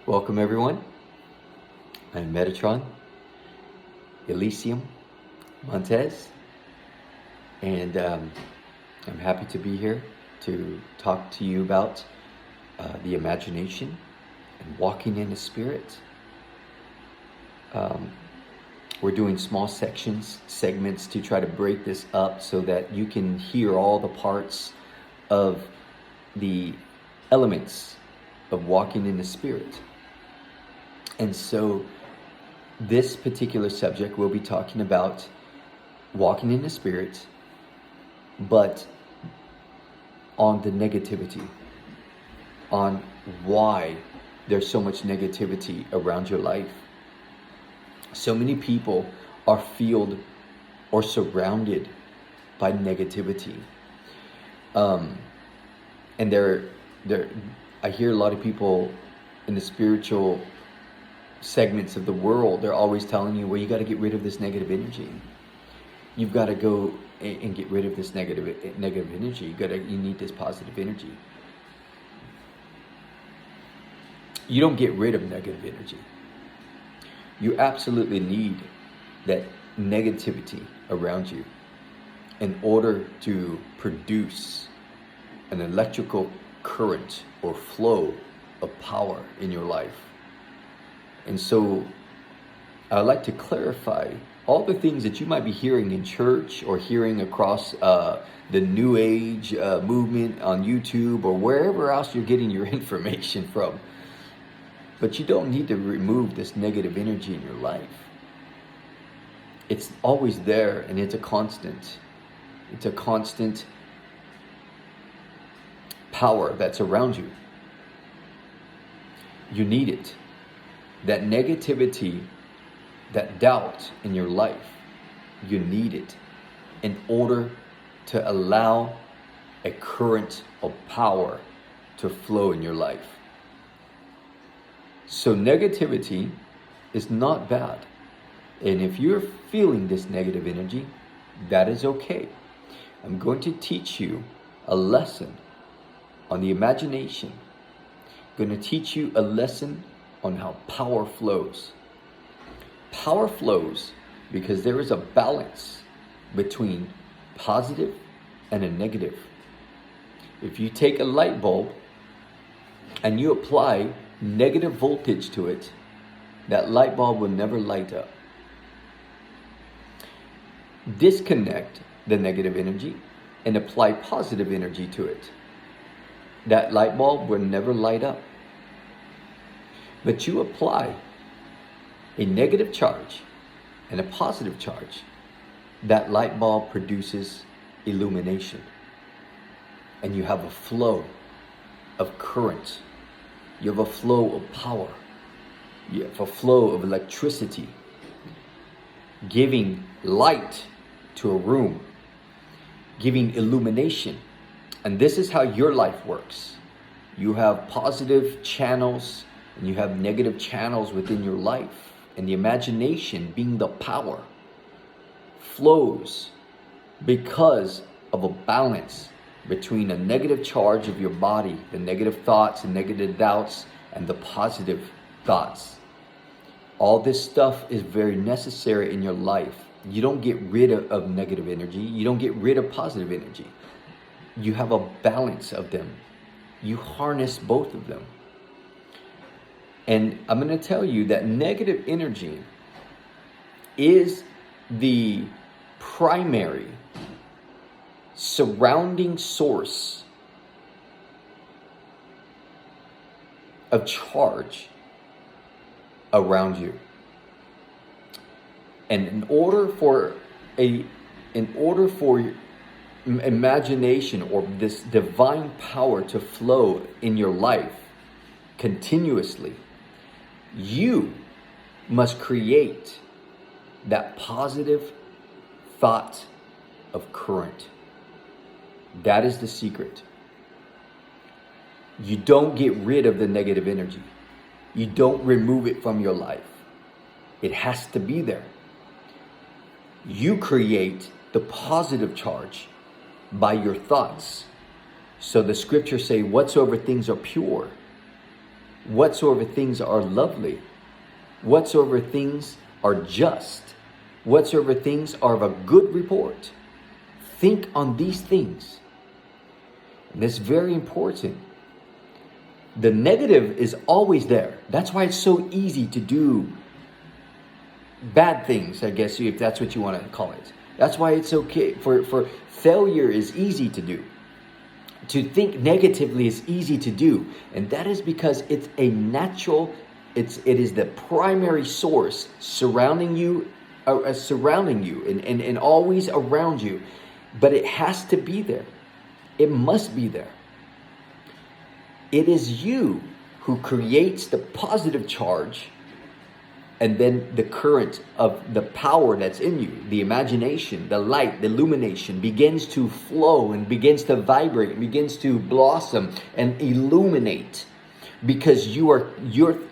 Welcome everyone. I'm Metatron, Elysium, Montez, and I'm happy to be here to talk to you about the imagination and walking in the Spirit. We're doing small segments to try to break this up so that you can hear all the parts of the elements of walking in the Spirit. And so this particular subject we'll be talking about walking in the Spirit, but on the negativity, on why there's so much negativity around your life. So many people are filled or surrounded by negativity. And I hear a lot of people in the spiritual segments of the world, they're always telling you, well, you got to get rid of this negative energy. You've got to go and get rid of this negative energy. You need this positive energy. You don't get rid of negative energy. You absolutely need that negativity around you in order to produce an electrical current or flow of power in your life. And so I'd like to clarify all the things that you might be hearing in church or hearing across the New Age movement on YouTube or wherever else you're getting your information from. But you don't need to remove this negative energy in your life. It's always there, and it's a constant. It's a constant power that's around you. You need it. That negativity, that doubt in your life, you need it in order to allow a current of power to flow in your life. So negativity is not bad. And if you're feeling this negative energy, that is okay. I'm going to teach you a lesson on the imagination. I'm going to teach you a lesson on how power flows. Power flows because there is a balance between positive and a negative. If you take a light bulb and you apply negative voltage to it, that light bulb will never light up. Disconnect the negative energy and apply positive energy to it. That light bulb will never light up. But you apply a negative charge and a positive charge, that light bulb produces illumination. And you have a flow of current. You have a flow of power. You have a flow of electricity, giving light to a room, giving illumination. And this is how your life works. You have positive channels and you have negative channels within your life. And the imagination, being the power, flows because of a balance between a negative charge of your body, the negative thoughts and negative doubts, and the positive thoughts. All this stuff is very necessary in your life. You don't get rid of negative energy. You don't get rid of positive energy. You have a balance of them. You harness both of them. And I'm going to tell you that negative energy is the primary surrounding source of charge around you. And in order for imagination or this divine power to flow in your life continuously, you must create that positive thought of current. That is the secret. You don't get rid of the negative energy. You don't remove it from your life. It has to be there. You create the positive charge by your thoughts. So the scriptures say, whatsoever things are pure, whatsoever things are lovely, whatsoever things are just, whatsoever things are of a good report. Think on these things. And that's very important. The negative is always there. That's why it's so easy to do bad things, I guess, if that's what you want to call it. That's why it's okay for failure is easy to do. To think negatively is easy to do. And that is because it's a natural, it is the primary source surrounding you and always around you. But it has to be there. It must be there. It is you who creates the positive charge and then the current of the power that's in you, the imagination, the light, the illumination begins to flow and begins to vibrate, begins to blossom and illuminate. Because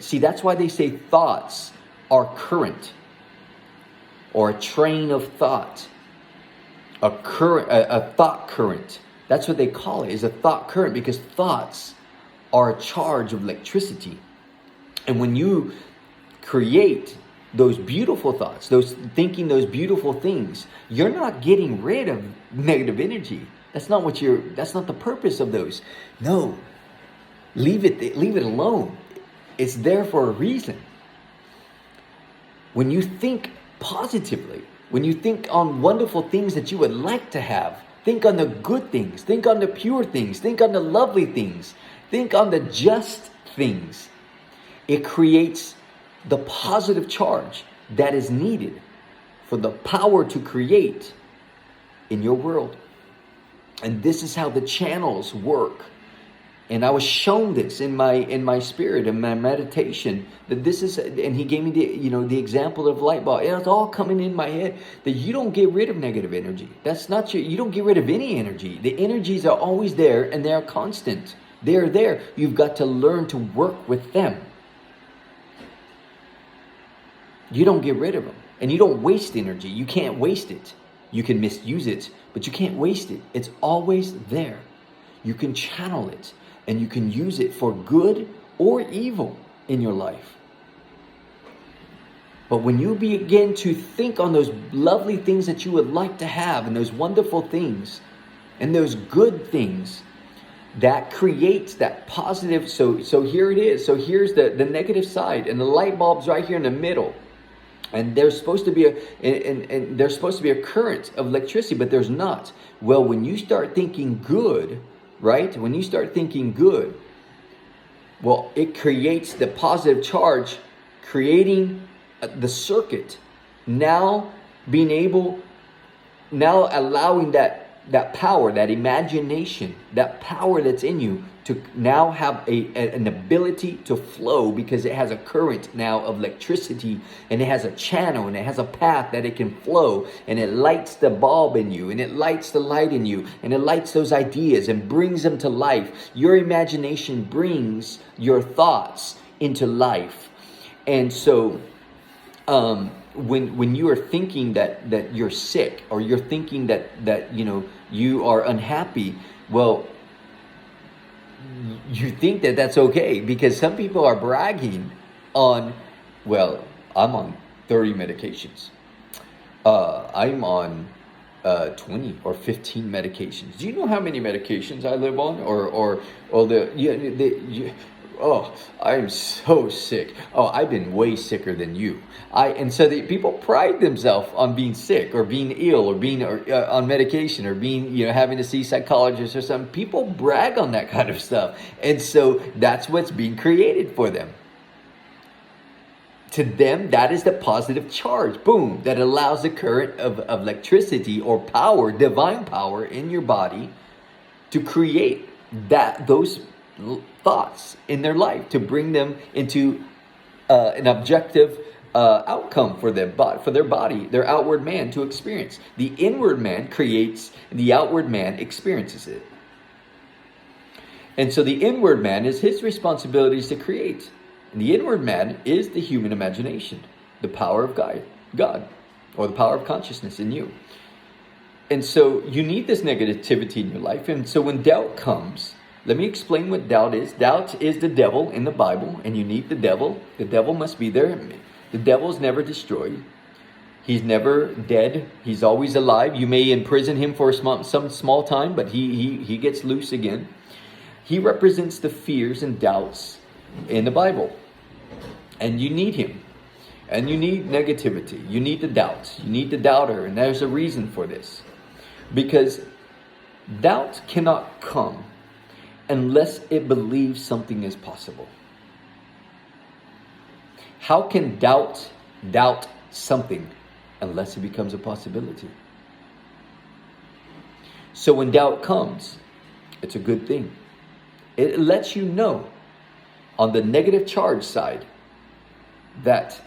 see, that's why they say thoughts are current or a train of thought, a thought current. That's what they call it, is a thought current, because thoughts are a charge of electricity. And when you create those beautiful thoughts, those beautiful things, you're not getting rid of negative energy. That's not the purpose of those. No. Leave it alone. It's there for a reason. When you think positively, when you think on wonderful things that you would like to have, think on the good things, think on the pure things, think on the lovely things, think on the just things. It creates the positive charge that is needed for the power to create in your world. And this is how the channels work. And I was shown this in my spirit, in my meditation, that this is, and he gave me the example of light bulb. It's all coming in my head that you don't get rid of negative energy. That's not you don't get rid of any energy. The energies are always there and they are constant. They're there. You've got to learn to work with them. You don't get rid of them. And you don't waste energy. You can't waste it. You can misuse it, but you can't waste it. It's always there. You can channel it. And you can use it for good or evil in your life. But when you begin to think on those lovely things that you would like to have, and those wonderful things, and those good things, that creates that positive. So here it is. So here's the negative side, and the light bulb's right here in the middle. And there's supposed to be a current of electricity, but there's not. Well, when you start thinking good, right? When you start thinking good, well, it creates the positive charge, creating the circuit. Now allowing that power, that imagination, that power that's in you to now have an ability to flow, because it has a current now of electricity, and it has a channel, and it has a path that it can flow, and it lights the bulb in you, and it lights the light in you, and it lights those ideas and brings them to life. Your imagination brings your thoughts into life. And so when you are thinking that you're sick, or you're thinking that you are unhappy, well, you think that that's okay, because some people are bragging on, well, I'm on 30 medications. I'm on 20 or 15 medications. Do you know how many medications I live on? Oh, I'm so sick. Oh, I've been way sicker than you. And so people pride themselves on being sick, or being ill, or being on medication, or being, having to see psychologists or something. People brag on that kind of stuff. And so that's what's being created for them. To them, that is the positive charge, boom, that allows the current of electricity or power, divine power in your body to create those thoughts in their life, to bring them into an objective outcome for their body, their outward man to experience. The inward man creates, the outward man experiences it. And so the inward man is his responsibility to create. And the inward man is the human imagination, the power of God, or the power of consciousness in you. And so you need this negativity in your life. And so when doubt comes, Let me explain what doubt is. Doubt is the devil in the Bible, and you need the devil. The devil must be there. The devil's never destroyed. He's never dead. He's always alive. You may imprison him for some small time, but he gets loose again. He represents the fears and doubts in the Bible. And you need him. And you need negativity. You need the doubts. You need the doubter. And there's a reason for this. Because doubt cannot come unless it believes something is possible. How can doubt something unless it becomes a possibility? So when doubt comes, it's a good thing. It lets you know on the negative charge side that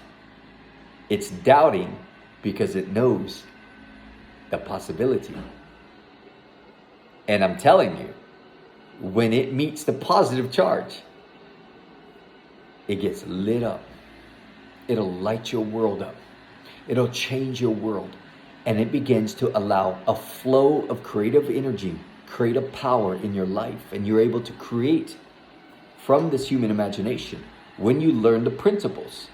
it's doubting because it knows the possibility. And I'm telling you, when it meets the positive charge, it gets lit up. It'll light your world up. It'll change your world. And it begins to allow a flow of creative energy, creative power in your life. And you're able to create from this human imagination when you learn the principles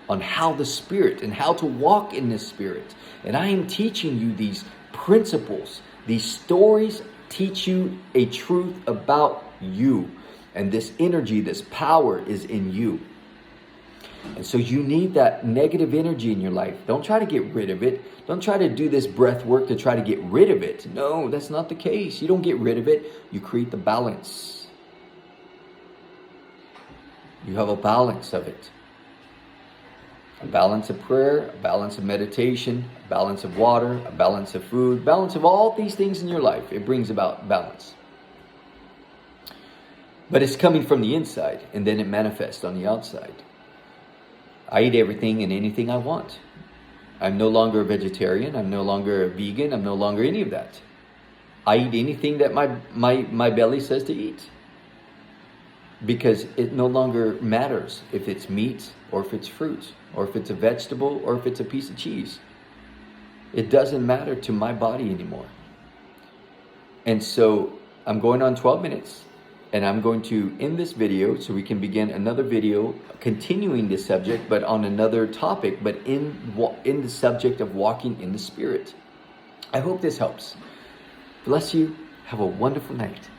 on how the Spirit and how to walk in the Spirit. And I am teaching you these principles. These stories teach you a truth about you. And this energy, this power is in you. And so you need that negative energy in your life. Don't try to get rid of it. Don't try to do this breath work to try to get rid of it. No, that's not the case. You don't get rid of it. You create the balance. You have a balance of it. A balance of prayer, a balance of meditation, a balance of water, a balance of food, balance of all these things in your life. It brings about balance. But it's coming from the inside, and then it manifests on the outside. I eat everything and anything I want. I'm no longer a vegetarian. I'm no longer a vegan. I'm no longer any of that. I eat anything that my belly says to eat. Because it no longer matters if it's meat or if it's fruit or if it's a vegetable or if it's a piece of cheese. It doesn't matter to my body anymore. And so I'm going on 12 minutes and I'm going to end this video so we can begin another video continuing this subject, but on another topic, but in the subject of walking in the Spirit. I hope this helps. Bless you. Have a wonderful night.